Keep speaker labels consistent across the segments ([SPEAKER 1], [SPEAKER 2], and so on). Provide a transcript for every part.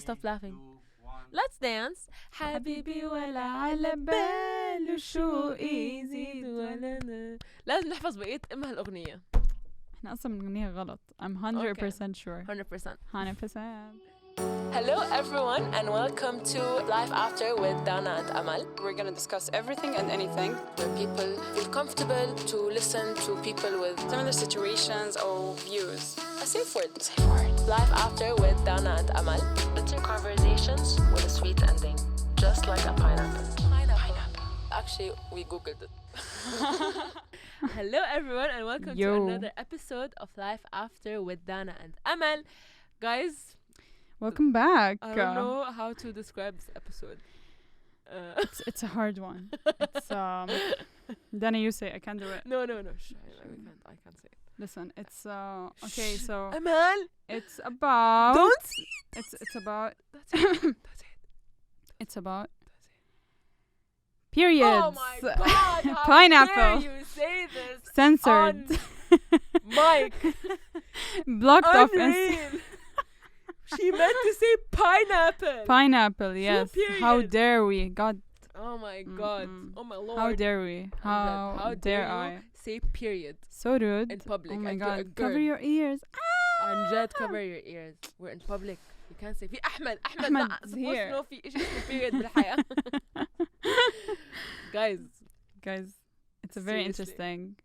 [SPEAKER 1] stop laughing. Let's dance. حبيبي ولا على باله شو يزيد ولا لازم نحفظ بقية هالأغنية.
[SPEAKER 2] احنا اصلا بنغنيها غلط. I'm 100% sure.
[SPEAKER 1] 100%.
[SPEAKER 2] 100%.
[SPEAKER 1] Hello everyone and welcome to Life After with Dana and Amal.
[SPEAKER 2] We're gonna discuss everything and anything
[SPEAKER 1] Where people feel comfortable to listen to people with
[SPEAKER 2] similar situations or views.
[SPEAKER 1] a safe word. Life After with Dana and Amal. Bitter conversations with a sweet ending. Just like a pineapple. Actually, we googled it. Hello everyone and welcome to another episode of Life After with Dana and Amal. Guys,
[SPEAKER 2] welcome back.
[SPEAKER 1] I don't know how to describe this episode.
[SPEAKER 2] It's a hard one. It's Dana, you say. I can't do it.
[SPEAKER 1] No. I can't say it.
[SPEAKER 2] Listen, it's okay. So
[SPEAKER 1] Amal,
[SPEAKER 2] it's about.
[SPEAKER 1] don't see it.
[SPEAKER 2] It's about.
[SPEAKER 1] That's it.
[SPEAKER 2] It's about. Periods.
[SPEAKER 1] Oh my God! How
[SPEAKER 2] Pineapple.
[SPEAKER 1] dare you say this?
[SPEAKER 2] Censored.
[SPEAKER 1] Mic.
[SPEAKER 2] Blocked off.
[SPEAKER 1] Unreal. She meant to say pineapple.
[SPEAKER 2] Pineapple. Yes. How
[SPEAKER 1] period.
[SPEAKER 2] dare we? God.
[SPEAKER 1] Oh my God. Oh my Lord.
[SPEAKER 2] How dare we? How dare I?
[SPEAKER 1] Say period
[SPEAKER 2] So rude.
[SPEAKER 1] in public.
[SPEAKER 2] Oh my
[SPEAKER 1] and you're a
[SPEAKER 2] God. Cover
[SPEAKER 1] girl.
[SPEAKER 2] your ears.
[SPEAKER 1] Anjad, cover your ears. We're in public. You can't say في أحمد
[SPEAKER 2] أحمد
[SPEAKER 1] لا
[SPEAKER 2] is
[SPEAKER 1] supposed
[SPEAKER 2] here.
[SPEAKER 1] to know في إيش اسمه period بالحياة. Guys,
[SPEAKER 2] it's a very
[SPEAKER 1] seriously.
[SPEAKER 2] interesting.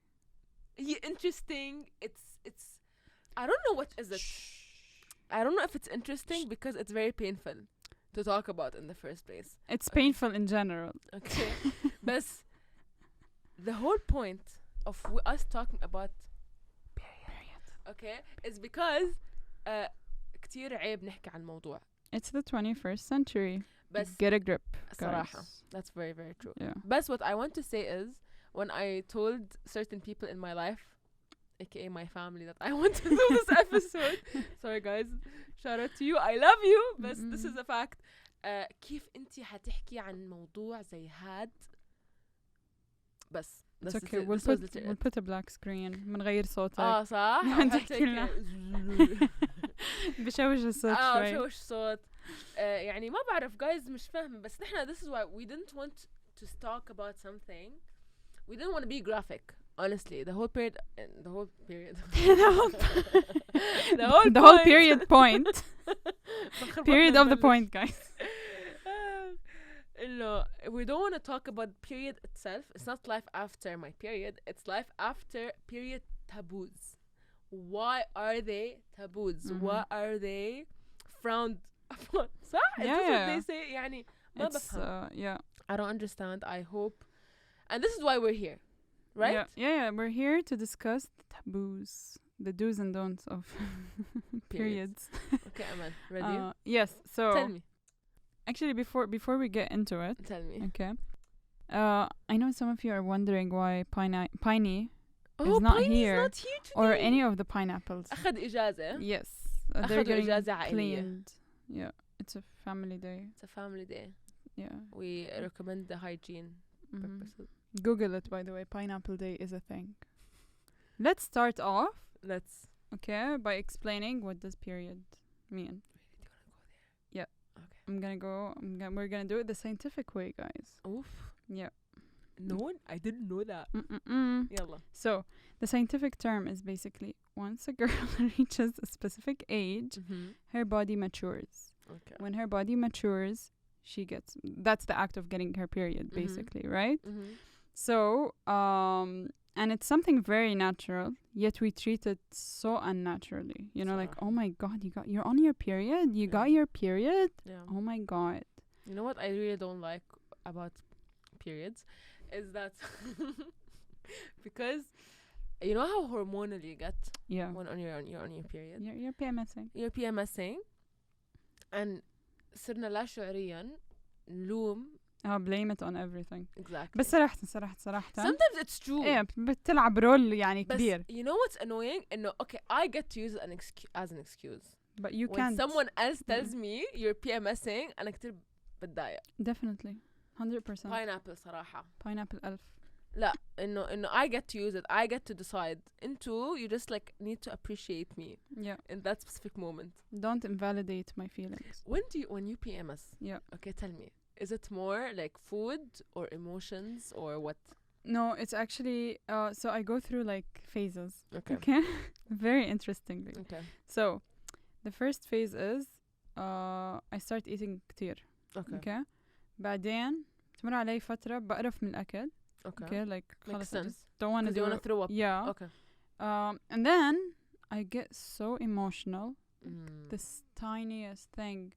[SPEAKER 1] Interesting. It's I don't know what is it. I don't know if it's interesting because it's very painful to talk about in the first place.
[SPEAKER 2] It's painful in general.
[SPEAKER 1] Okay. But the whole point of us talking about period, okay, is because كتير عيب نحكي عن الموضوع.
[SPEAKER 2] It's the 21st century.
[SPEAKER 1] بس
[SPEAKER 2] Get a grip,
[SPEAKER 1] صراحة,
[SPEAKER 2] guys.
[SPEAKER 1] that's very, very true.
[SPEAKER 2] Yeah.
[SPEAKER 1] But what I want to say is, when I told certain people in my life, aka my family, that I want to do this episode, sorry guys, shout out to you, I love you, but this is a fact. كيف انتي حتحكي عن موضوع زي هاد؟ بس
[SPEAKER 2] It's okay. We'll put a black screen. منغير صوتك.
[SPEAKER 1] صح.
[SPEAKER 2] بشوش الصوت شوي.
[SPEAKER 1] بشوش صوت. يعني ما بعرف guys مش فاهمة بس نحنا this is why we didn't want to talk about something. We didn't want to be graphic. Honestly, the whole period the whole period
[SPEAKER 2] point period of the point, guys.
[SPEAKER 1] No, we don't want to talk about period itself. It's not life after my period. It's life after period taboos. Why are they taboos? Why are they frowned upon? صح?
[SPEAKER 2] Yeah.
[SPEAKER 1] That's what they say. يعني ما بفهم.
[SPEAKER 2] Yeah.
[SPEAKER 1] I don't understand. I hope. And this is why we're here. Right?
[SPEAKER 2] Yeah. We're here to discuss the taboos, the do's and don'ts of periods.
[SPEAKER 1] Okay, Amal, ready?
[SPEAKER 2] Yes. So
[SPEAKER 1] tell me.
[SPEAKER 2] Actually, before we get into it,
[SPEAKER 1] tell me.
[SPEAKER 2] Okay. I know some of you are wondering why Piney is not
[SPEAKER 1] Piney's
[SPEAKER 2] here,
[SPEAKER 1] not here today.
[SPEAKER 2] or any of the pineapples.
[SPEAKER 1] أخذ إجازة.
[SPEAKER 2] Yes. They're getting
[SPEAKER 1] إجازة عائلية.
[SPEAKER 2] cleaned. Yeah. It's a family day.
[SPEAKER 1] It's a family day.
[SPEAKER 2] Yeah.
[SPEAKER 1] We recommend the hygiene purposes.
[SPEAKER 2] Google it, by the way. Pineapple Day is a thing. Let's start off. Okay, by explaining what does period mean. Yeah. Okay. We're gonna do it the scientific way, guys.
[SPEAKER 1] Oof.
[SPEAKER 2] Yeah.
[SPEAKER 1] No one? I didn't know that. Yalla.
[SPEAKER 2] So, the scientific term is basically once a girl reaches a specific age, her body matures.
[SPEAKER 1] Okay.
[SPEAKER 2] When her body matures, that's the act of getting her period, basically, right? So, and it's something very natural, yet we treat it so unnaturally. You know, like, oh my God, you're on your period? You got your period?
[SPEAKER 1] Yeah.
[SPEAKER 2] Oh my God.
[SPEAKER 1] You know what I really don't like about periods is that because you know how hormonal you get when you're on your period.
[SPEAKER 2] You're PMSing.
[SPEAKER 1] You're PMSing and صرنا لا شعوريا نلوم.
[SPEAKER 2] Blame it on everything.
[SPEAKER 1] Exactly.
[SPEAKER 2] بس صراحة
[SPEAKER 1] sometimes it's true.
[SPEAKER 2] Yeah, بتلعب رول يعني كبير.
[SPEAKER 1] You know what's annoying? إنه okay, I get to use it as an excuse.
[SPEAKER 2] But you
[SPEAKER 1] when
[SPEAKER 2] can't.
[SPEAKER 1] someone else tells me you're PMSing أنا كتير بتضايق.
[SPEAKER 2] Definitely. 100%.
[SPEAKER 1] Pineapple صراحة.
[SPEAKER 2] Pineapple ألف.
[SPEAKER 3] لا انه I get to use it, I get to decide. Into you just like need to appreciate me
[SPEAKER 2] Yeah.
[SPEAKER 3] in that specific moment.
[SPEAKER 2] Don't invalidate my feelings.
[SPEAKER 3] When you PMS,
[SPEAKER 2] Yeah.
[SPEAKER 3] okay, tell me, is it more like food or emotions or what?
[SPEAKER 2] No, it's actually so I go through like phases.
[SPEAKER 3] Okay.
[SPEAKER 2] Okay. Very interestingly.
[SPEAKER 3] Okay.
[SPEAKER 2] So the first phase is I start eating كتير.
[SPEAKER 3] Okay.
[SPEAKER 2] Okay. بعدين تمر علي فترة بقرف من الأكل.
[SPEAKER 3] Okay.
[SPEAKER 2] Okay, like
[SPEAKER 3] Makes
[SPEAKER 2] خلاص I
[SPEAKER 3] sense.
[SPEAKER 2] just don't want to
[SPEAKER 3] Because you
[SPEAKER 2] do
[SPEAKER 3] want to
[SPEAKER 2] it.
[SPEAKER 3] throw up.
[SPEAKER 2] Yeah.
[SPEAKER 3] Okay.
[SPEAKER 2] And then I get so emotional.
[SPEAKER 3] Mm.
[SPEAKER 2] This tiniest thing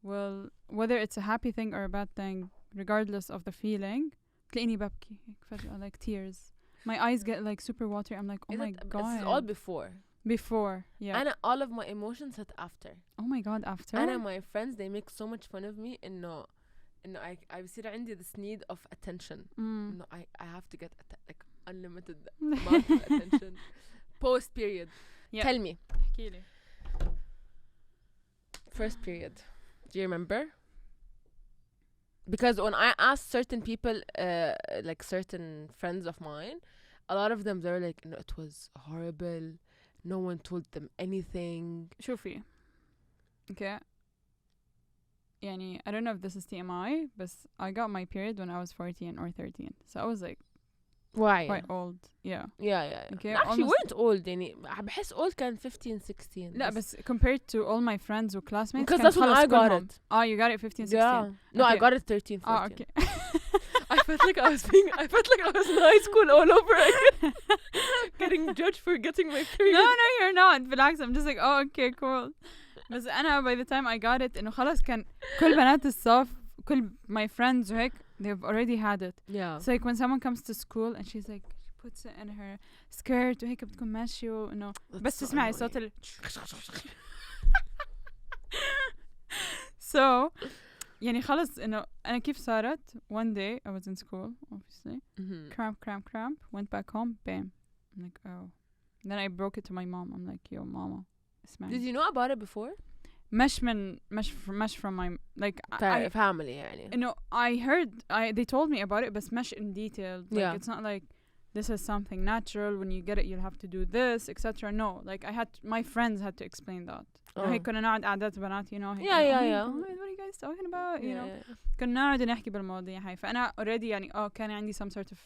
[SPEAKER 2] will, whether it's a happy thing or a bad thing, regardless of the feeling, تلاقيني ببكي هيك فجأة, like tears. My eyes get like super watery. I'm like, oh
[SPEAKER 3] Is
[SPEAKER 2] my
[SPEAKER 3] it,
[SPEAKER 2] god.
[SPEAKER 3] This is all before.
[SPEAKER 2] Before, yeah.
[SPEAKER 3] And all of my emotions hit after.
[SPEAKER 2] Oh my god, after.
[SPEAKER 3] And my friends, they make so much fun of me. إنه I بصير عندي this need of attention.
[SPEAKER 2] Mm.
[SPEAKER 3] No, I have to get like unlimited amount of attention. Post period.
[SPEAKER 2] Yeah.
[SPEAKER 3] Tell me.
[SPEAKER 2] احكيلي.
[SPEAKER 3] First period. Do you remember? Because when I asked certain people, like certain friends of mine, a lot of them, they're like, no, it was horrible. No one told them anything.
[SPEAKER 2] شوفي. Okay. يعني I don't know if this is TMI, but I got my period when I was 14 or 13. So I was like
[SPEAKER 3] Why?
[SPEAKER 2] quite old. Yeah.
[SPEAKER 3] Yeah.
[SPEAKER 2] Okay,
[SPEAKER 3] Actually,
[SPEAKER 2] almost-
[SPEAKER 3] weren't old. يعني بحس old كان 15, 16.
[SPEAKER 2] لا بس compared to all my friends or classmates,
[SPEAKER 3] Because
[SPEAKER 2] كان
[SPEAKER 3] that's when
[SPEAKER 2] خلص
[SPEAKER 3] I got
[SPEAKER 2] كلهم.
[SPEAKER 3] it.
[SPEAKER 2] Oh, you got it 15, 16.
[SPEAKER 3] Yeah. No, I
[SPEAKER 2] Okay.
[SPEAKER 3] got it 13, 14.
[SPEAKER 2] Oh, okay.
[SPEAKER 3] I felt like I was in high school all over again. Getting judged for getting my period.
[SPEAKER 2] No, you're not. بالعكس, I'm just like, oh, okay, cool. بس أنا by the time I got it إنه خلاص كان كل بنات الصف, كل my friends وهيك, they've already had it.
[SPEAKER 3] Yeah.
[SPEAKER 2] It's like when someone comes to school and she's like, she puts it in her skirt وهيك بتكون ماشية وإنه بس
[SPEAKER 3] so
[SPEAKER 2] تسمعي
[SPEAKER 3] annoying.
[SPEAKER 2] صوت So يعني خلص إنه أنا كيف صارت, one day I was in school obviously, cramp, went back home, bam. I'm like, oh. Then I broke it to my mom. I'm like, yo, mama, اسمعي.
[SPEAKER 3] Did you know about it before?
[SPEAKER 2] مش from my, like, I
[SPEAKER 3] Family يعني.
[SPEAKER 2] you know, I heard, they told me about it, but مش in detail. Like,
[SPEAKER 3] Yeah.
[SPEAKER 2] it's not like this is something natural. When you get it, you'll have to do this, etc. No, like my friends had to explain that. هيك كنا نقعد قعدات بنات, you know. هيك,
[SPEAKER 3] Yeah,
[SPEAKER 2] oh my
[SPEAKER 3] yeah.
[SPEAKER 2] God, what are you guys talking about? You know.
[SPEAKER 3] Yeah.
[SPEAKER 2] كنا نقعد نحكي بالمواضيع هاي. فأنا already يعني كان عندي some sort of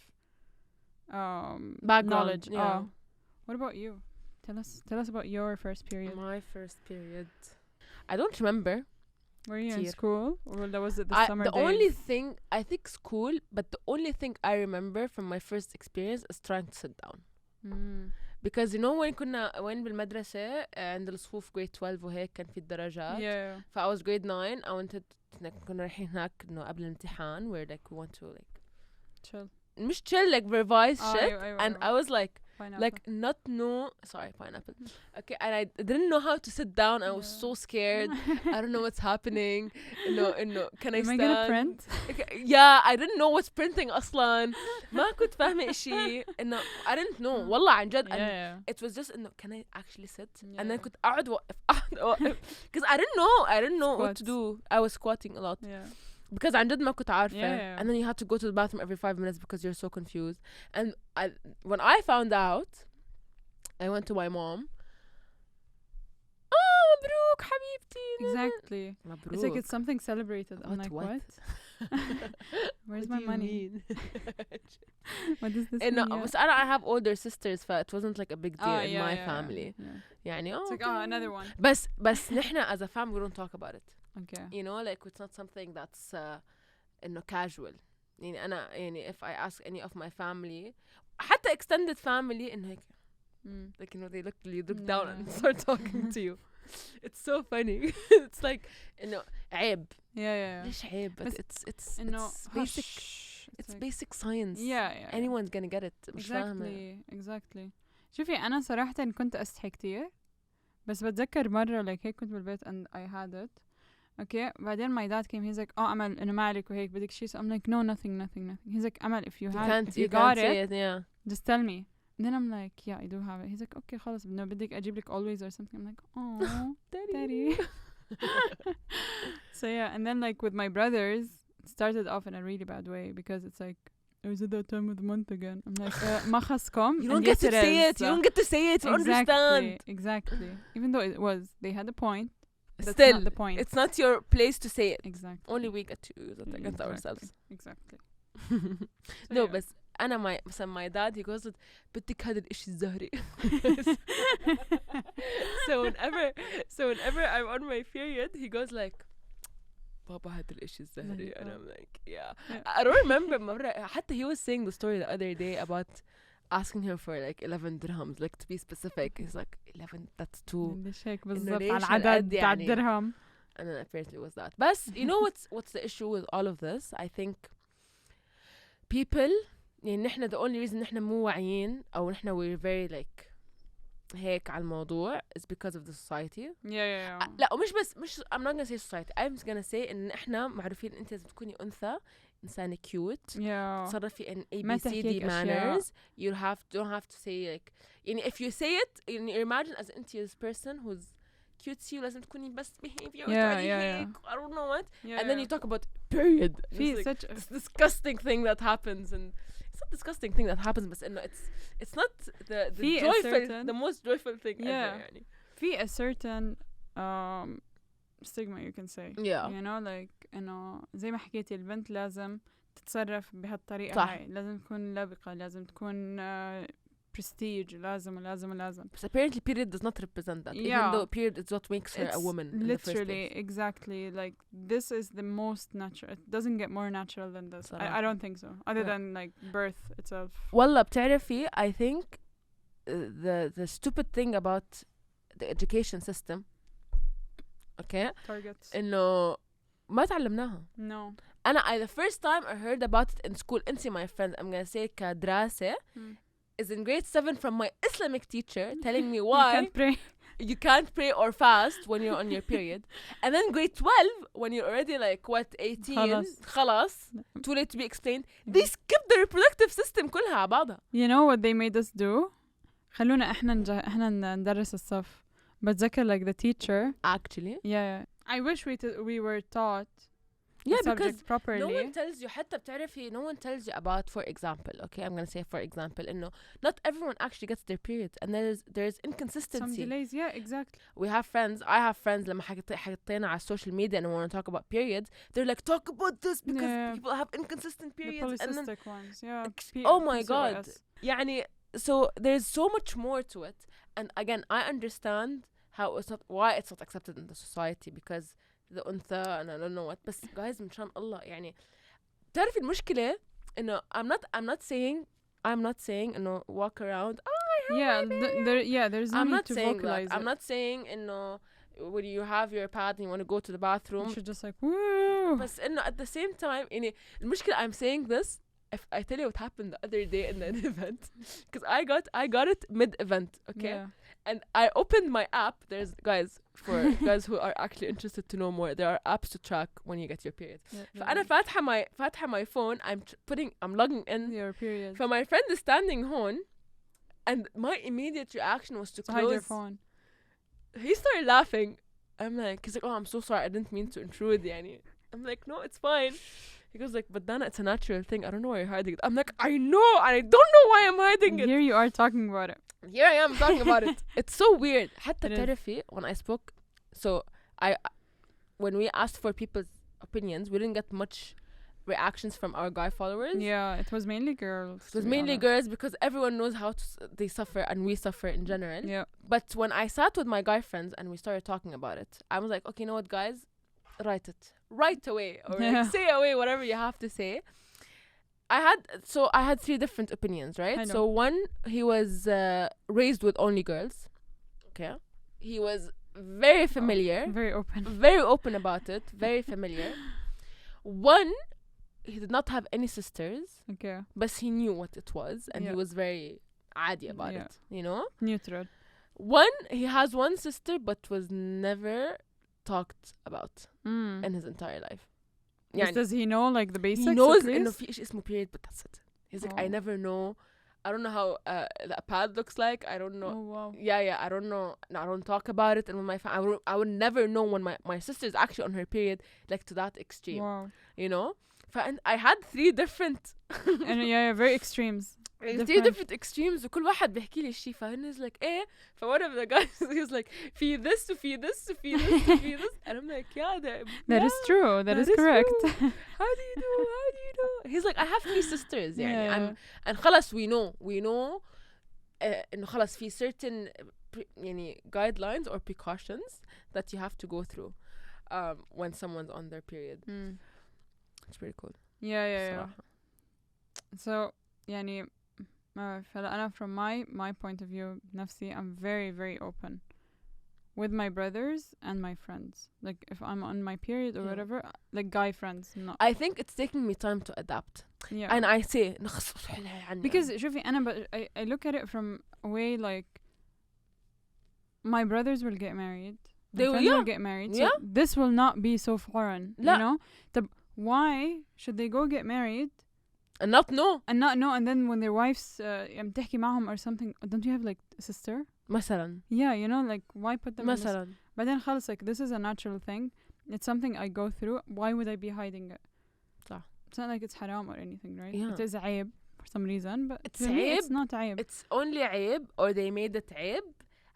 [SPEAKER 3] Background.
[SPEAKER 2] knowledge.
[SPEAKER 3] Yeah.
[SPEAKER 2] What about you? Tell us about your first period.
[SPEAKER 3] My first period. I don't remember.
[SPEAKER 2] Were you in
[SPEAKER 3] Here.
[SPEAKER 2] school, or was it the summer
[SPEAKER 3] The
[SPEAKER 2] days?
[SPEAKER 3] only thing, I think school, but the only thing I remember from my first experience is trying to sit down. Because you know وين بالمدرسة عند الصفوف grade 12 وهيك كان في الدرجات.
[SPEAKER 2] Yeah.
[SPEAKER 3] I was grade 9. I wanted كنا رايحين هناك إنه قبل الامتحان where like we want to like
[SPEAKER 2] Chill.
[SPEAKER 3] مش chill, like revise shit.
[SPEAKER 2] أيوة.
[SPEAKER 3] And I was like
[SPEAKER 2] Pineapple.
[SPEAKER 3] like not know, sorry, pineapple. Okay, and I didn't know how to sit down. I was so scared. I don't know what's happening. No, can I
[SPEAKER 2] Am I
[SPEAKER 3] stand?
[SPEAKER 2] gonna print?
[SPEAKER 3] Okay, yeah, I didn't know what's printing أصلاً. ما كنت فاهمة إشي. إنه I didn't know. والله عن جد.
[SPEAKER 2] Yeah.
[SPEAKER 3] It was just إنه can I actually sit?
[SPEAKER 2] Yeah.
[SPEAKER 3] And then كنت أقعد وقف. Because I didn't know what to do. I was squatting a lot.
[SPEAKER 2] Yeah.
[SPEAKER 3] Because عن جد ما كنت عارفة.
[SPEAKER 2] Yeah.
[SPEAKER 3] And then you had to go to the bathroom every 5 minutes because you're so confused. And when I found out, I went to my mom. مبروك حبيبتي.
[SPEAKER 2] Exactly.
[SPEAKER 3] مبروك.
[SPEAKER 2] It's like it's something celebrated. I'm like, what? Where's my money? What does this
[SPEAKER 3] No,
[SPEAKER 2] mean?
[SPEAKER 3] بس I have older sisters, so it wasn't like a big deal in my family.
[SPEAKER 2] Yeah.
[SPEAKER 3] يعني
[SPEAKER 2] It's like,
[SPEAKER 3] okay.
[SPEAKER 2] another one.
[SPEAKER 3] بس نحن as a family we don't talk about it.
[SPEAKER 2] Okay.
[SPEAKER 3] You know, like it's not something that's إنه casual. يعني أنا يعني if I ask any of my family, حتى extended family, إنه هيك like you know they look down and start talking to you. It's so funny. It's like إنه عيب.
[SPEAKER 2] Yeah.
[SPEAKER 3] ليش عيب? But it's basic. It's
[SPEAKER 2] like,
[SPEAKER 3] basic science.
[SPEAKER 2] Yeah.
[SPEAKER 3] Anyone's gonna get it. مش فاهمة.
[SPEAKER 2] Exactly. شوفي أنا صراحة كنت أستحي كتير, بس بتذكر مرة like هيك كنت بالبيت and I had it. Okay, بعدين my dad came, he's like, أمل إنه ما عليك وهيك بدك شيء. So I'm like, no, nothing. He's like, أمل, if you got it,
[SPEAKER 3] yeah.
[SPEAKER 2] just tell me. And then I'm like, yeah, I do have it. He's like, okay, خلاص إنه بدك أجيب لك always or something. I'm like, oh, daddy. So yeah, and then like with my brothers, it started off in a really bad way because it's like I was at that time of the month again. I'm like, ما خصكم.
[SPEAKER 3] You don't
[SPEAKER 2] And
[SPEAKER 3] get
[SPEAKER 2] yes,
[SPEAKER 3] to say
[SPEAKER 2] is.
[SPEAKER 3] it. You don't get to say it. You understand.
[SPEAKER 2] Exactly. Even though they had a point. That's
[SPEAKER 3] Still,
[SPEAKER 2] not the point.
[SPEAKER 3] it's not your place to say it.
[SPEAKER 2] Exactly.
[SPEAKER 3] Only we get to use it against ourselves.
[SPEAKER 2] Exactly.
[SPEAKER 3] No, but أنا my dad he goes بدك هذا الإشي الزهري. So whenever I'm on my period, he goes like, بابا هذا الإشي الزهري. And I'm like, yeah. I don't remember مرة حتى he was saying the story the other day about asking him for like 11 dirhams, like to be specific. He's like 11, that's too.
[SPEAKER 2] ليش هيك بالضبط
[SPEAKER 3] ليش
[SPEAKER 2] على
[SPEAKER 3] هالقد
[SPEAKER 2] العدد تاع
[SPEAKER 3] يعني؟
[SPEAKER 2] الدرهم.
[SPEAKER 3] And then apparently it was that. But you know what's the issue with all of this? I think people يعني نحن the only reason نحن مو واعيين أو نحن we're very like هيك على الموضوع is because of the society.
[SPEAKER 2] Yeah.
[SPEAKER 3] لا ومش بس مش I'm not gonna say society. I'm just gonna say إن إحنا معروفين أنت لازم تكوني أنثى إنسانة cute. تصرفي in ABCD manners. You don't have to say like يعني if you say it يعني imagine as أنت this person who's cutesy لازم تكوني بس behavior هيك I don't know what and then you talk about period.
[SPEAKER 2] في
[SPEAKER 3] like,
[SPEAKER 2] such
[SPEAKER 3] this disgusting thing that happens and it's not disgusting thing that happens but إنه it's not the joyful the most joyful thing ever يعني.
[SPEAKER 2] في a certain stigma you can say. You know like إنه زي ما حكيتي البنت لازم تتصرف بهالطريقة هاي لازم تكون لبقة لازم تكون prestige لازم
[SPEAKER 3] But apparently period does not represent that even though period is what makes her a woman in the first place.
[SPEAKER 2] Exactly like this is the most natural. It doesn't get more natural than this. I don't think so other than like birth itself.
[SPEAKER 3] والله بتعرفي I think the stupid thing about the education system okay
[SPEAKER 2] targets
[SPEAKER 3] إنه ما تعلمناها.
[SPEAKER 2] No.
[SPEAKER 3] أنا the first time I heard about it in school أنتِ my friend I'm gonna say كدراسة is in grade 7 from my Islamic teacher telling me why you can't pray or fast when you're on your period and then grade 12 when you're already like what 18 خلاص too late to be explained they skip the reproductive system كلها على بعضها.
[SPEAKER 2] You know what they made us do خلونا احنا ندرس الصف بتذكر like the teacher
[SPEAKER 3] actually
[SPEAKER 2] I wish we were taught
[SPEAKER 3] because
[SPEAKER 2] properly.
[SPEAKER 3] no one tells you حتى بتعرفي no one tells you about for example okay I'm gonna say for example إنه not everyone actually gets their periods and there's inconsistency.
[SPEAKER 2] Some delays exactly.
[SPEAKER 3] We have friends I have friends لما حكينا على social media and want to talk about periods they're like talk about this because people have inconsistent periods
[SPEAKER 2] the polycystic ones
[SPEAKER 3] oh my god يعني so there's so much more to it and again I understand why it's not accepted in the society because the أنثى and I don't know what بس guys مشان الله يعني تعرفي المشكلة إنه I'm not saying إنه walk around there's no need to vocalize it. I'm not saying إنه when you have your pad and you want to go to the bathroom
[SPEAKER 2] you should just like woo
[SPEAKER 3] بس إنه at the same time يعني المشكلة I'm saying this if I tell you what happened the other day in an event because I got it mid-event okay and I opened my app there's for guys who are actually interested to know more there are apps to track when you get your period فأنا فاتحة my phone I'm logging in
[SPEAKER 2] your period
[SPEAKER 3] so my friend is standing home and my immediate reaction was to close
[SPEAKER 2] hide your phone.
[SPEAKER 3] He started laughing I'm like he's like oh I'm so sorry I didn't mean to intrude يعني I'm like no it's fine. He goes like, but Dana, it's a natural thing. I don't know why you're hiding it. I'm like, I know, and I don't know why I'm hiding it.
[SPEAKER 2] Here you are talking about it.
[SPEAKER 3] Here I am talking about it. It's so weird. حتى بتعرفي when I spoke, so when we asked for people's opinions, we didn't get much reactions from our guy followers.
[SPEAKER 2] Yeah, it was mainly girls.
[SPEAKER 3] It was mainly girls because everyone knows how they suffer and we suffer in general.
[SPEAKER 2] Yeah.
[SPEAKER 3] But when I sat with my guy friends and we started talking about it, I was like, okay, you know what, guys? Write it right away or like say away whatever you have to say. I had 3 different opinions, right? So one, he was raised with only girls. Okay. He was very familiar. Very open about it. Very familiar. One, he did not have any sisters.
[SPEAKER 2] Okay.
[SPEAKER 3] But he knew what it was and he was very عادي about it, you know?
[SPEAKER 2] Neutral.
[SPEAKER 3] One, he has one sister but was never talked about in his entire life.
[SPEAKER 2] Yes, does he know like the basics?
[SPEAKER 3] He knows إنه في إشي اسمه period but that's it. He's like I never know. I don't know how a pad looks like. I don't know.
[SPEAKER 2] Oh wow.
[SPEAKER 3] Yeah, I don't know. I don't talk about it and when I would never know when my sister is actually on her period like to that extreme.
[SPEAKER 2] Wow.
[SPEAKER 3] You know? I had 3 different
[SPEAKER 2] and yeah, very extremes.
[SPEAKER 3] three different extremes وكل واحد بيحكي لي شيء فهن is like ايه one of the guys he was like في this وفي this وفي this وفي this and I'm like
[SPEAKER 2] That is true. That is correct.
[SPEAKER 3] true. How do you know he's like I have 3 sisters يعني
[SPEAKER 2] Yeah.
[SPEAKER 3] and خلاص we know إنه خلاص في certain يعني guidelines or precautions that you have to go through when someone's on their period. It's pretty cool.
[SPEAKER 2] Yeah.
[SPEAKER 3] صراحة.
[SPEAKER 2] So يعني فلا أنا from my point of view نفسي I'm very very open with my brothers and my friends. Like if I'm on my period or whatever, like guy friends. Not
[SPEAKER 3] I think it's taking me time to adapt.
[SPEAKER 2] yeah.
[SPEAKER 3] And I say
[SPEAKER 2] Because شوفي أنا I look at it from a way like my brothers will get married.
[SPEAKER 3] They
[SPEAKER 2] my
[SPEAKER 3] will,
[SPEAKER 2] friends will get married. So this will not be so foreign.
[SPEAKER 3] لا.
[SPEAKER 2] You know? Why should they go get married
[SPEAKER 3] and not know
[SPEAKER 2] and not know, and then when their wives تحكي معهم or something, don't you have like a sister?
[SPEAKER 3] مثلا
[SPEAKER 2] Yeah, you know, like why put them in this?
[SPEAKER 3] مثلا
[SPEAKER 2] But then خلص like this is a natural thing. It's something I go through. Why would I be hiding it?
[SPEAKER 3] صح.
[SPEAKER 2] It's not like it's haram or anything, right?
[SPEAKER 3] Yeah.
[SPEAKER 2] It is عيب for some reason, but
[SPEAKER 3] It's
[SPEAKER 2] to me, it's
[SPEAKER 3] عيب.
[SPEAKER 2] not عيب.
[SPEAKER 3] it's only عيب or they made it عيب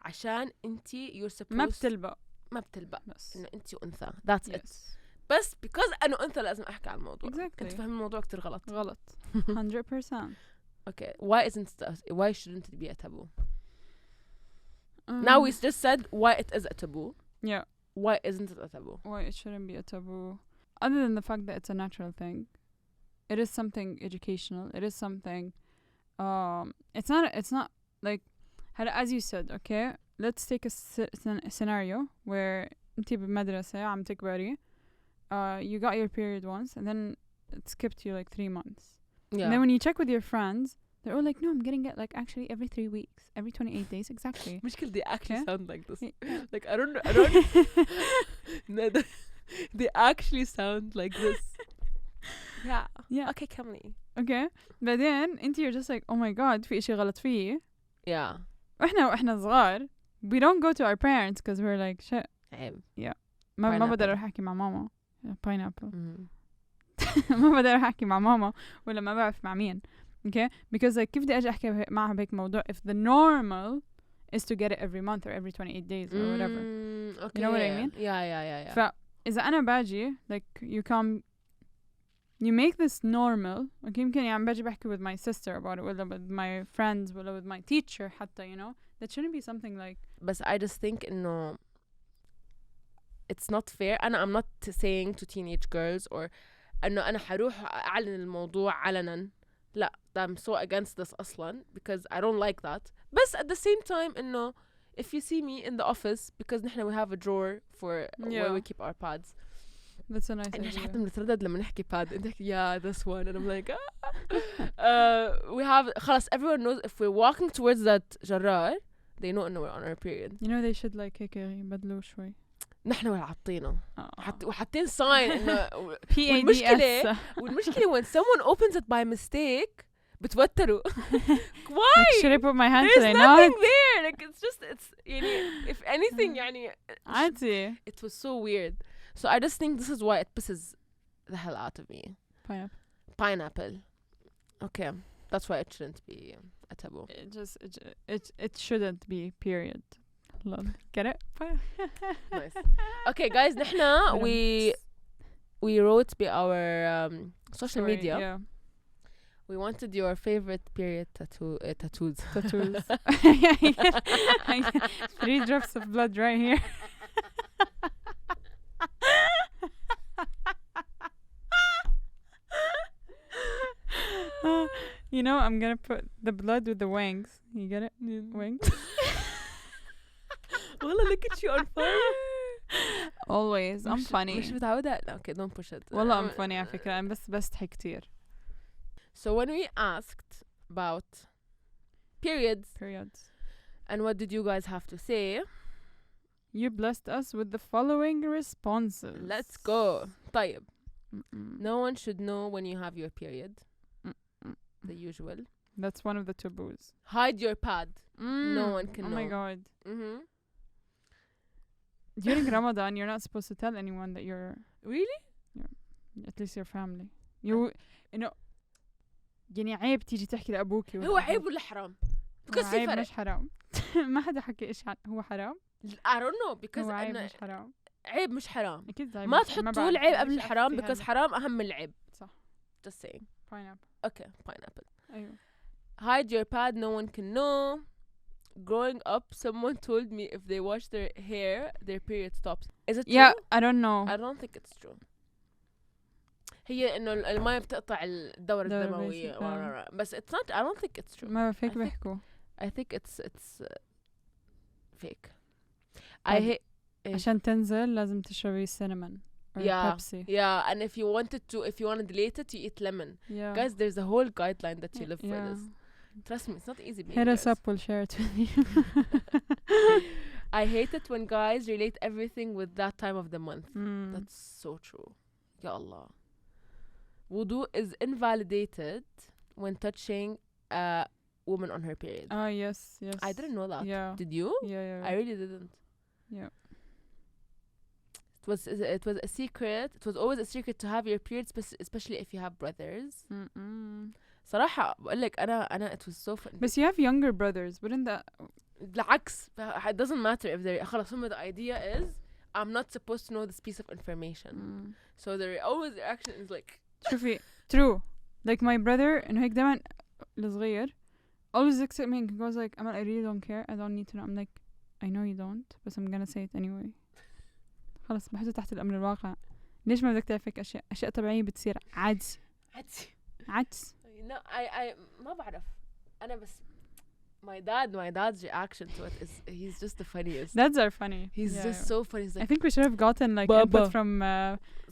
[SPEAKER 3] عشان انتي you're supposed
[SPEAKER 2] ما بتلبق
[SPEAKER 3] ما بتلبق
[SPEAKER 2] بس.
[SPEAKER 3] انه انتي انثى that's it
[SPEAKER 2] Yes.
[SPEAKER 3] بس because انا انثى لازم احكي عن الموضوع
[SPEAKER 2] Exactly.
[SPEAKER 3] انت فاهم الموضوع كتير غلط
[SPEAKER 2] غلط. 100%.
[SPEAKER 3] okay why shouldn't it be a taboo now we just said why it is a taboo
[SPEAKER 2] Yeah.
[SPEAKER 3] why isn't it a taboo
[SPEAKER 2] Why it shouldn't be a taboo, other than the fact that it's a natural thing. It is something educational. It is something it's not like as you said, okay, let's take a scenario where انتي بمدرسة عم تكبري, you got your period once and then it skipped you like 3 months.
[SPEAKER 3] yeah
[SPEAKER 2] And then when you check with your friends, they're all like, no, I'm getting it like actually every 3 weeks, every 28 days exactly.
[SPEAKER 3] مشكلة they actually
[SPEAKER 2] Okay.
[SPEAKER 3] sound like this
[SPEAKER 2] Yeah.
[SPEAKER 3] like I don't no, they actually sound like this
[SPEAKER 2] Yeah.
[SPEAKER 3] okay كملي
[SPEAKER 2] Okay. But then you're just like, oh my god, في إشي غلط فيه.
[SPEAKER 3] yeah
[SPEAKER 2] وإحنا صغار, we don't go to our parents because we're like shit.
[SPEAKER 3] عيب
[SPEAKER 2] ما
[SPEAKER 3] Pineapple.
[SPEAKER 2] بقدر أروح أحكي مع ماما. Pineapple.
[SPEAKER 3] Mhm.
[SPEAKER 2] ما بقدر أروح أحكي مع ماما ولا ما بعرف مع مين. Okay? Because like كيف بدي أجي أحكي معها بهيك موضوع if the normal is to get it every month or every 28 days or whatever.
[SPEAKER 3] Okay.
[SPEAKER 2] You know what I mean?
[SPEAKER 3] Yeah.
[SPEAKER 2] فإذا أنا باجي like you make this normal. Okay, يمكن يعني باجي بحكي with my sister about it ولا with my friends ولا with my teacher حتى, you know, that shouldn't be something like.
[SPEAKER 3] But I just think إنه it's not fair. I'm not saying to teenage girls or إنه أنا حروح أعلن الموضوع علنا. لا, I'm so against this أصلا because I don't like that. But at the same time إنه if you see me in the office because نحن we have a drawer for where we keep our pads.
[SPEAKER 2] That's a nice
[SPEAKER 3] نحن
[SPEAKER 2] idea.
[SPEAKER 3] حتى بنتردد لما نحكي pad انت تحكي yeah this one and I'm like we have خلاص everyone knows if we're walking towards that جرار they know إنه we're on our period.
[SPEAKER 2] You know they should like هيك يبدلوه شوي.
[SPEAKER 3] نحن ولا حاطينه وحاطين sign إنه
[SPEAKER 2] PADS.
[SPEAKER 3] والمشكلة when someone opens it by mistake بتوتروا. Why?
[SPEAKER 2] Like, should I put my hand?
[SPEAKER 3] There's
[SPEAKER 2] Should I
[SPEAKER 3] nothing
[SPEAKER 2] not?
[SPEAKER 3] there. Like it's يعني if anything يعني
[SPEAKER 2] عادي.
[SPEAKER 3] it was so weird. So I just think this is why it pisses the hell out of me. Pineapple. Okay, that's why it shouldn't be a taboo.
[SPEAKER 2] It shouldn't be, period. Get it?
[SPEAKER 3] Nice. Okay, guys, نحنا we wrote by our social media.
[SPEAKER 2] Yeah.
[SPEAKER 3] We wanted your favorite period tattoos.
[SPEAKER 2] Tattoos. 3 drops of blood right here. You know, I'm gonna put the blood with the wings. You get it? Wings.
[SPEAKER 3] والله look at you on fire.
[SPEAKER 2] Always. I'm funny.
[SPEAKER 3] مش متعودة. Okay, don't push it.
[SPEAKER 2] والله I'm funny على فكرة. أنا بس بضحك كتير.
[SPEAKER 3] So when we asked about periods and what did you guys have to say,
[SPEAKER 2] you blessed us with the following responses.
[SPEAKER 3] Let's go. طيب. No one should know when you have your period. The usual.
[SPEAKER 2] That's one of the taboos.
[SPEAKER 3] Hide your pad. No one can know.
[SPEAKER 2] Oh my god. During Ramadan, you're not supposed to tell anyone that you're...
[SPEAKER 3] Really?
[SPEAKER 2] Yeah. At least your family. you know يعني عيب تيجي تحكي لأبوك
[SPEAKER 3] هو عيب ولا حرام؟ because في
[SPEAKER 2] عيب
[SPEAKER 3] فرق.
[SPEAKER 2] مش حرام. ما حدا حكي إيش هو حرام.
[SPEAKER 3] I don't know because
[SPEAKER 2] هو عيب
[SPEAKER 3] أنا
[SPEAKER 2] مش حرام.
[SPEAKER 3] عيب مش حرام.
[SPEAKER 2] أكيد عيب
[SPEAKER 3] ما
[SPEAKER 2] مش-
[SPEAKER 3] تحطوا
[SPEAKER 2] بعرف.
[SPEAKER 3] العيب
[SPEAKER 2] مش
[SPEAKER 3] قبل الحرام
[SPEAKER 2] أحكي
[SPEAKER 3] because
[SPEAKER 2] هذا.
[SPEAKER 3] حرام أهم من العيب.
[SPEAKER 2] صح.
[SPEAKER 3] just saying.
[SPEAKER 2] pineapple.
[SPEAKER 3] okay pineapple.
[SPEAKER 2] أيوه.
[SPEAKER 3] hide your pad no one can know. growing up someone told me if they wash their hair their period stops. is it
[SPEAKER 2] Yeah,
[SPEAKER 3] true?
[SPEAKER 2] I don't know.
[SPEAKER 3] I don't think it's true. هي إنه الماء بتقطع الدورة
[SPEAKER 2] دورة
[SPEAKER 3] الدموية
[SPEAKER 2] basic.
[SPEAKER 3] بس it's not. I don't think it's true.
[SPEAKER 2] ما
[SPEAKER 3] I
[SPEAKER 2] فيك
[SPEAKER 3] think-
[SPEAKER 2] بيحكوا.
[SPEAKER 3] I think it's fake. I
[SPEAKER 2] طب
[SPEAKER 3] hate
[SPEAKER 2] عشان تنزل لازم تشربي cinnamon or
[SPEAKER 3] yeah
[SPEAKER 2] Pepsi.
[SPEAKER 3] yeah and if you want to delete it you eat lemon.
[SPEAKER 2] Yeah.
[SPEAKER 3] Guys, there's a whole guideline that you live for
[SPEAKER 2] Yeah.
[SPEAKER 3] this. Trust me, it's not easy being
[SPEAKER 2] Hit us
[SPEAKER 3] guys.
[SPEAKER 2] up, we'll share it with you.
[SPEAKER 3] I hate it when guys relate everything with that time of the month.
[SPEAKER 2] Mm.
[SPEAKER 3] That's so true. Ya Allah. Wudu is invalidated when touching a woman on her period.
[SPEAKER 2] Oh yes.
[SPEAKER 3] I didn't know that.
[SPEAKER 2] Yeah.
[SPEAKER 3] Did you?
[SPEAKER 2] Yeah.
[SPEAKER 3] I really didn't.
[SPEAKER 2] Yeah.
[SPEAKER 3] It was a secret. It was always a secret to have your period, especially if you have brothers.
[SPEAKER 2] Mm-mm.
[SPEAKER 3] صراحة بقول لك أنا it was so fun.
[SPEAKER 2] But you have younger brothers, wouldn't that?
[SPEAKER 3] بالعكس it doesn't matter if they're خلاص هم the idea is I'm not supposed to know this piece of information. So their always reaction is like
[SPEAKER 2] شوفي true. Like my brother إنه هيك دايما الصغير always looks at me and goes like Amal, I really don't care. I don't need to know. I'm like I know you don't, but I'm gonna say it anyway. خلاص بحطه تحت الأمر الواقع. ليش ما بدك تعرفك أشياء طبيعية بتصير عادي.
[SPEAKER 3] no I ما بعرف أنا بس my dad's reaction to it is he's just the funniest.
[SPEAKER 2] Dads are funny.
[SPEAKER 3] He's just so funny. He's
[SPEAKER 2] I
[SPEAKER 3] like
[SPEAKER 2] think we should have gotten like
[SPEAKER 3] Baba.
[SPEAKER 2] input from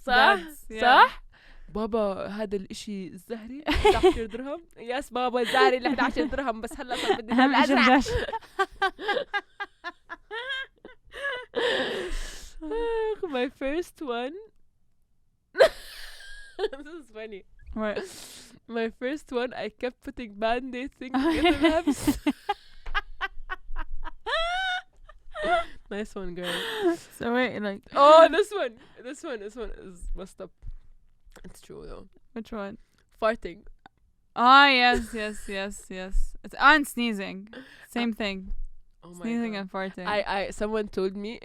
[SPEAKER 3] صح
[SPEAKER 2] dads. Yeah.
[SPEAKER 3] صح بابا هذا الاشي الزهري 11 درهم. يس بابا الزهري اللي 11 درهم بس هلا صار بدي
[SPEAKER 2] أهم إشي
[SPEAKER 3] الازرق.
[SPEAKER 2] 11.
[SPEAKER 3] My first one this is funny.
[SPEAKER 2] What?
[SPEAKER 3] My first one I kept putting band-aid things in the labs. Nice one, girl.
[SPEAKER 2] So wait, like
[SPEAKER 3] Oh, this one is messed up. It's true though.
[SPEAKER 2] which one?
[SPEAKER 3] Farting.
[SPEAKER 2] Oh yes. It's and sneezing. Same thing.
[SPEAKER 3] Oh my
[SPEAKER 2] Sneezing
[SPEAKER 3] God.
[SPEAKER 2] and farting.
[SPEAKER 3] Someone told me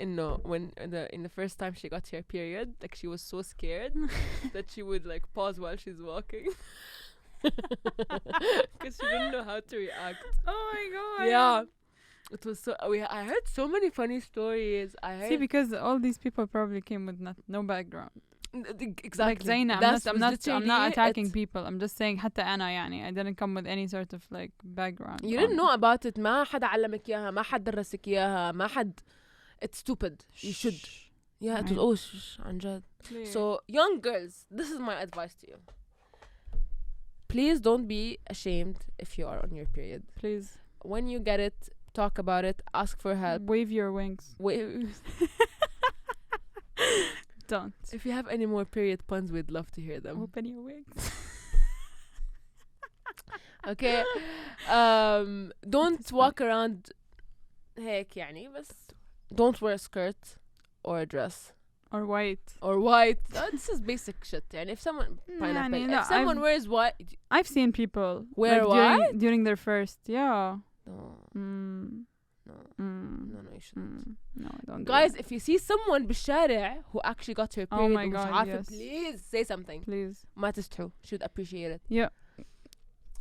[SPEAKER 3] when in the first time she got her period, like she was so scared that she would like pause while she's walking because she didn't know how to react.
[SPEAKER 2] Oh my god.
[SPEAKER 3] Yeah, it was so. I heard so many funny stories. I heard
[SPEAKER 2] See, because all these people probably came with no background.
[SPEAKER 3] exactly.
[SPEAKER 2] Like Zaina, I'm not attacking people. I'm just saying حتى أنا يعني I didn't come with any sort of like background.
[SPEAKER 3] You didn't know about it. ما حدا علمك إياها. ما حد درسك إياها. ما حد. It's stupid. You should. Yeah, it was always عن جد. So young girls, this is my advice to you. Please don't be ashamed if you are on your period.
[SPEAKER 2] Please
[SPEAKER 3] When you get it, talk about it. Ask for help.
[SPEAKER 2] wave your wings. Don't
[SPEAKER 3] If you have any more period puns, we'd love to hear them.
[SPEAKER 2] open your wings.
[SPEAKER 3] Okay. Don't walk around هيك يعني بس. Don't wear a skirt or a dress
[SPEAKER 2] Or white.
[SPEAKER 3] or white. This is basic shit. يعني if someone pineapple.
[SPEAKER 2] يعني لا,
[SPEAKER 3] If someone wears white.
[SPEAKER 2] I've seen people
[SPEAKER 3] Wear
[SPEAKER 2] like during their first. Yeah.
[SPEAKER 3] No.
[SPEAKER 2] No.
[SPEAKER 3] No, you shouldn't.
[SPEAKER 2] No, don't.
[SPEAKER 3] Guys, if you see someone بالشارع who actually got her period
[SPEAKER 2] my
[SPEAKER 3] ومش
[SPEAKER 2] God,
[SPEAKER 3] عارفة,
[SPEAKER 2] yes.
[SPEAKER 3] please say something.
[SPEAKER 2] please.
[SPEAKER 3] ما تستحوا. Should appreciate it.
[SPEAKER 2] Yeah.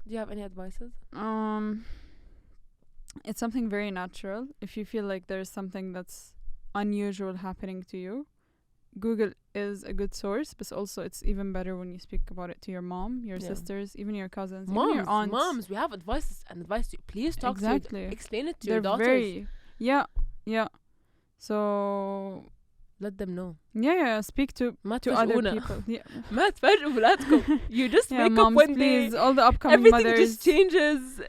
[SPEAKER 3] Do you have any advices?
[SPEAKER 2] It's something very natural. If you feel like there's something that's unusual happening to you, Google is a good source, but also it's even better when you speak about it to your mom, your sisters, even your cousins, even your aunts.
[SPEAKER 3] Moms, we have advice to you. Please talk
[SPEAKER 2] Exactly.
[SPEAKER 3] to explain it to
[SPEAKER 2] They're
[SPEAKER 3] your daughters.
[SPEAKER 2] Yeah. So
[SPEAKER 3] Let them know.
[SPEAKER 2] yeah, speak to
[SPEAKER 3] ما
[SPEAKER 2] other
[SPEAKER 3] تفاجئونا.
[SPEAKER 2] people. Yeah.
[SPEAKER 3] ما تفاجئوا ولادكم. You just
[SPEAKER 2] Yeah,
[SPEAKER 3] wake up
[SPEAKER 2] moms,
[SPEAKER 3] one
[SPEAKER 2] please,
[SPEAKER 3] day.
[SPEAKER 2] all the upcoming
[SPEAKER 3] Everything
[SPEAKER 2] mothers.
[SPEAKER 3] just changes.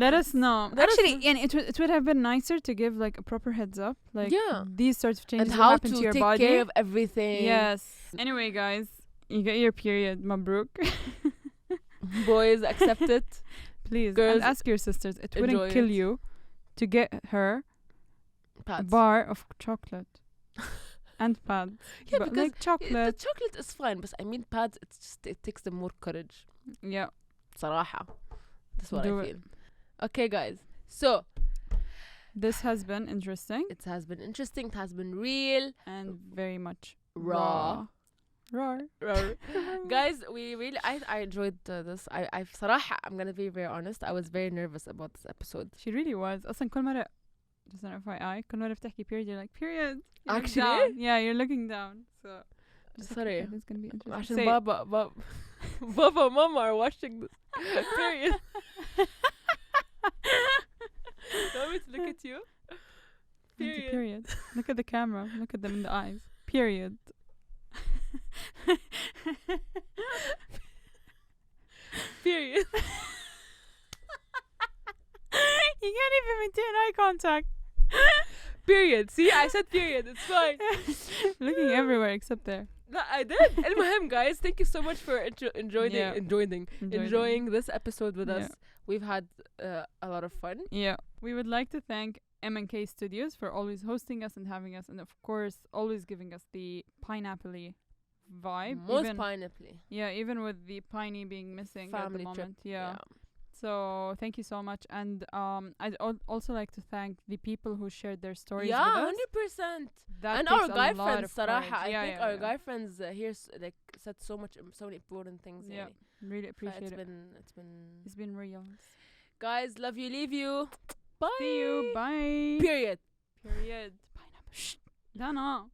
[SPEAKER 2] Let us know.
[SPEAKER 3] Let us
[SPEAKER 2] Actually,
[SPEAKER 3] know.
[SPEAKER 2] and it would have been nicer to give like a proper heads up, like
[SPEAKER 3] Yeah.
[SPEAKER 2] these sorts of changes
[SPEAKER 3] And
[SPEAKER 2] will
[SPEAKER 3] how
[SPEAKER 2] happen
[SPEAKER 3] to
[SPEAKER 2] to your
[SPEAKER 3] take
[SPEAKER 2] body.
[SPEAKER 3] care of everything.
[SPEAKER 2] Yes. Anyway, guys, you get your period, mabruk.
[SPEAKER 3] Boys, accept it.
[SPEAKER 2] Please,
[SPEAKER 3] Girls,
[SPEAKER 2] and ask your sisters. It wouldn't
[SPEAKER 3] enjoy
[SPEAKER 2] kill
[SPEAKER 3] it.
[SPEAKER 2] you to get her a
[SPEAKER 3] Pads.
[SPEAKER 2] bar of chocolate and pads.
[SPEAKER 3] Yeah,
[SPEAKER 2] but
[SPEAKER 3] because
[SPEAKER 2] like chocolate.
[SPEAKER 3] the chocolate is fine, but I mean pads. It's just it takes them more courage.
[SPEAKER 2] Yeah.
[SPEAKER 3] صراحة. That's what
[SPEAKER 2] Do
[SPEAKER 3] I
[SPEAKER 2] it.
[SPEAKER 3] feel. Okay, guys. So
[SPEAKER 2] This has been interesting
[SPEAKER 3] it has been interesting. It has been real.
[SPEAKER 2] and very much
[SPEAKER 3] Raw.
[SPEAKER 2] raw.
[SPEAKER 3] Guys, we really I enjoyed this. I صراحة I'm gonna be very honest. I was very nervous about this episode.
[SPEAKER 2] She really was. أصلا كل مرة just an FYI كل مرة بتحكي period you're like period. You look
[SPEAKER 3] Actually?
[SPEAKER 2] down. Yeah, you're looking down. So just like,
[SPEAKER 3] Sorry.
[SPEAKER 2] okay, this is gonna be interesting.
[SPEAKER 3] عشان
[SPEAKER 2] Say it.
[SPEAKER 3] Baba and Mama are watching this. Period. Want me to look at you?
[SPEAKER 2] Auntie, period. Look at the camera. Look at them in the eyes. Period.
[SPEAKER 3] Period.
[SPEAKER 2] You can't even maintain eye contact.
[SPEAKER 3] Period. See, I said period. It's fine.
[SPEAKER 2] Looking everywhere except there.
[SPEAKER 3] No, I did. المهم, guys, thank you so much for
[SPEAKER 2] Yeah.
[SPEAKER 3] enjoying this episode with us.
[SPEAKER 2] Yeah.
[SPEAKER 3] We've had a lot of fun.
[SPEAKER 2] Yeah. We would like to thank M&K Studios for always hosting us and having us, and of course, always giving us the pineapple-y vibe.
[SPEAKER 3] Most
[SPEAKER 2] even,
[SPEAKER 3] pineapple.
[SPEAKER 2] Yeah, even with the piney being missing
[SPEAKER 3] Family
[SPEAKER 2] at the
[SPEAKER 3] trip.
[SPEAKER 2] moment. Yeah. So thank you so much, and I'd also like to thank the people who shared their stories with us.
[SPEAKER 3] 100%.
[SPEAKER 2] That
[SPEAKER 3] And
[SPEAKER 2] takes
[SPEAKER 3] our
[SPEAKER 2] a
[SPEAKER 3] guy
[SPEAKER 2] lot
[SPEAKER 3] friends,
[SPEAKER 2] of courage.
[SPEAKER 3] صراحة. I
[SPEAKER 2] Yeah,
[SPEAKER 3] think
[SPEAKER 2] yeah,
[SPEAKER 3] our
[SPEAKER 2] yeah.
[SPEAKER 3] guy friends here said so many important things.
[SPEAKER 2] Yeah,
[SPEAKER 3] يعني.
[SPEAKER 2] really appreciate it.
[SPEAKER 3] It's been
[SPEAKER 2] It's been real.
[SPEAKER 3] guys, love you, leave you. Bye.
[SPEAKER 2] See you. Bye.
[SPEAKER 3] Period.
[SPEAKER 2] Period. Pineapple. Shh. Dana.